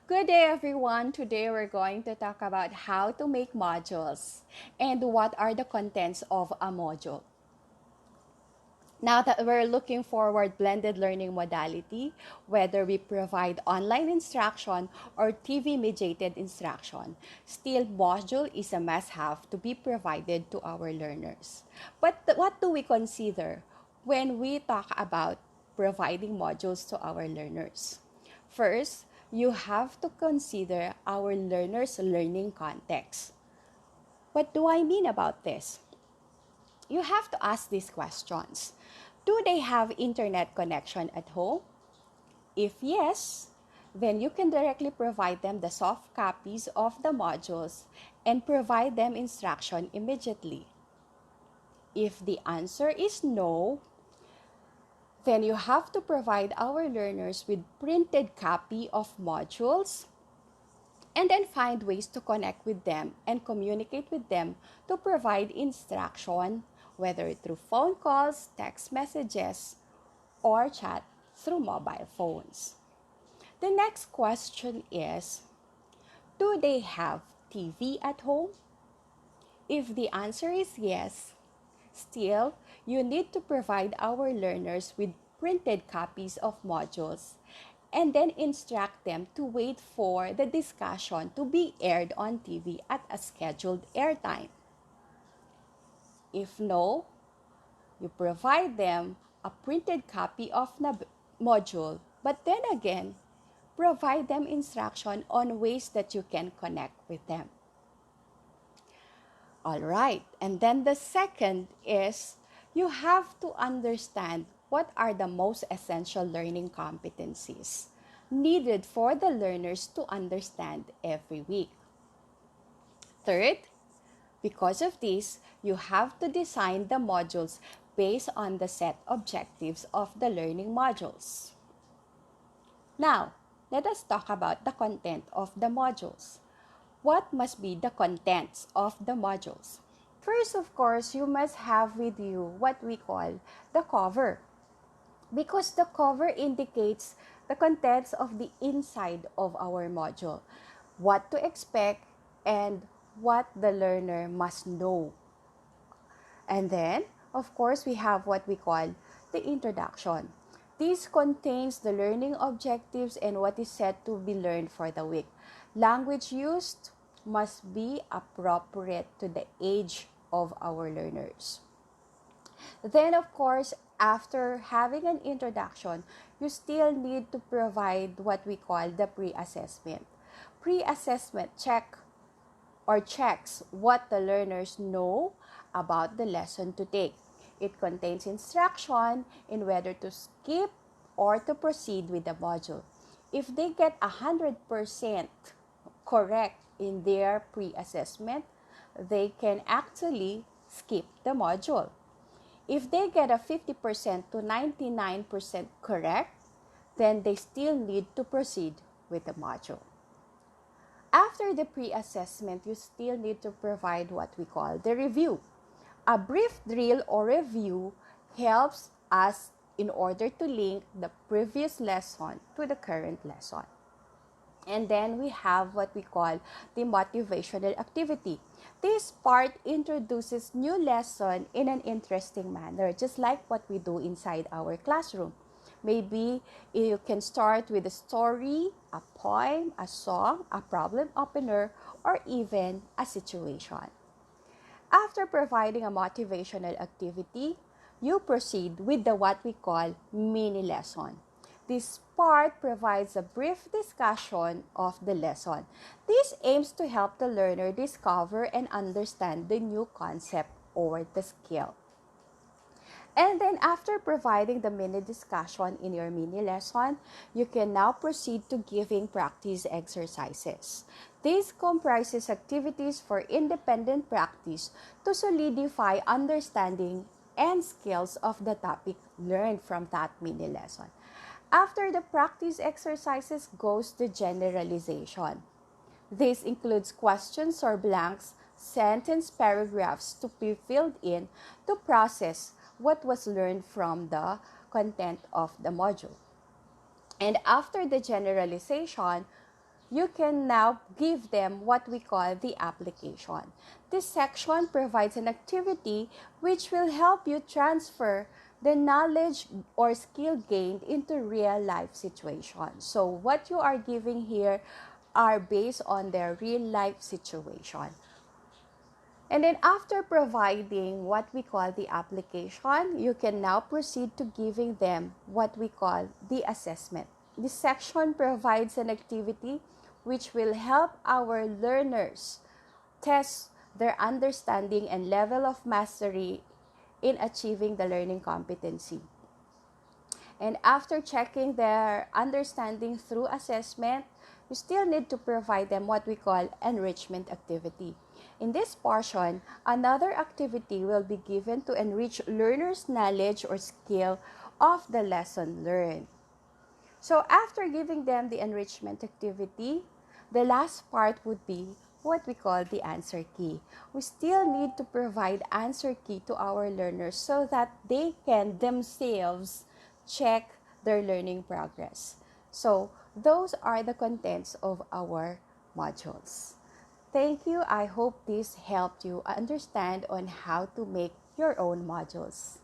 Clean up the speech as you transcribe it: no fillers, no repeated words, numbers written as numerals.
Good day, everyone. Today we're going to talk about how to make modules and what are the contents of a module. Now that we're looking forward blended learning modality, whether we provide online instruction or TV mediated instruction, still module is a must-have to be provided to our learners. But what do we consider when we talk about providing modules to our learners? First, you have to consider our learners' learning context. What do I mean about this? You have to ask these questions. Do they have internet connection at home? If yes, then you can directly provide them the soft copies of the modules and provide them instruction immediately. If the answer is no, then you have to provide our learners with printed copy of modules and then find ways to connect with them and communicate with them to provide instruction, whether through phone calls, text messages, or chat through mobile phones. The next question is, do they have TV at home? If the answer is yes, still, you need to provide our learners with printed copies of modules and then instruct them to wait for the discussion to be aired on TV at a scheduled airtime. If no, you provide them a printed copy of the module, but then again, provide them instruction on ways that you can connect with them. All right, and then the second is you have to understand what are the most essential learning competencies needed for the learners to understand every week. Third, because of this, you have to design the modules based on the set objectives of the learning modules. Now, let us talk about the content of the modules. What must be the contents of the modules? First, of course, you must have with you what we call the cover, because the cover indicates the contents of the inside of our module, what to expect and what the learner must know. And then, of course, we have what we call the introduction. This contains the learning objectives and what is said to be learned for the week. Language used must be appropriate to the age of our learners. Then, of course, after having an introduction, you still need to provide what we call the pre-assessment. Pre-assessment checks what the learners know about the lesson to take. It contains instruction in whether to skip or to proceed with the module. If they get 100% correct in their pre-assessment, they can actually skip the module. If they get a 50% to 99% correct, then they still need to proceed with the module. After the pre-assessment, you still need to provide what we call the review. A brief drill or review helps us in order to link the previous lesson to the current lesson. And then we have what we call the motivational activity. This part introduces new lesson in an interesting manner, just like what we do inside our classroom. Maybe you can start with a story, a poem, a song, a problem opener, or even a situation. After providing a motivational activity, you proceed with the what we call mini lesson. This part provides a brief discussion of the lesson. This aims to help the learner discover and understand the new concept or the skill. And then after providing the mini discussion in your mini lesson, you can now proceed to giving practice exercises. This comprises activities for independent practice to solidify understanding and skills of the topic learned from that mini lesson. After the practice exercises goes the generalization. This includes questions or blanks, sentence paragraphs to be filled in to process what was learned from the content of the module. And after the generalization, you can now give them what we call the application. This section provides an activity which will help you transfer the knowledge or skill gained into real life situations. So what you are giving here are based on their real life situation. And then after providing what we call the application, you can now proceed to giving them what we call the assessment. This section provides an activity which will help our learners test their understanding and level of mastery in achieving the learning competency. And after checking their understanding through assessment, you still need to provide them what we call enrichment activity. In this portion, another activity will be given to enrich learners' knowledge or skill of the lesson learned. So after giving them the enrichment activity, the last part would be what we call the answer key. We still need to provide answer key to our learners so that they can themselves check their learning progress. So those are the contents of our modules. Thank you. I hope this helped you understand on how to make your own modules.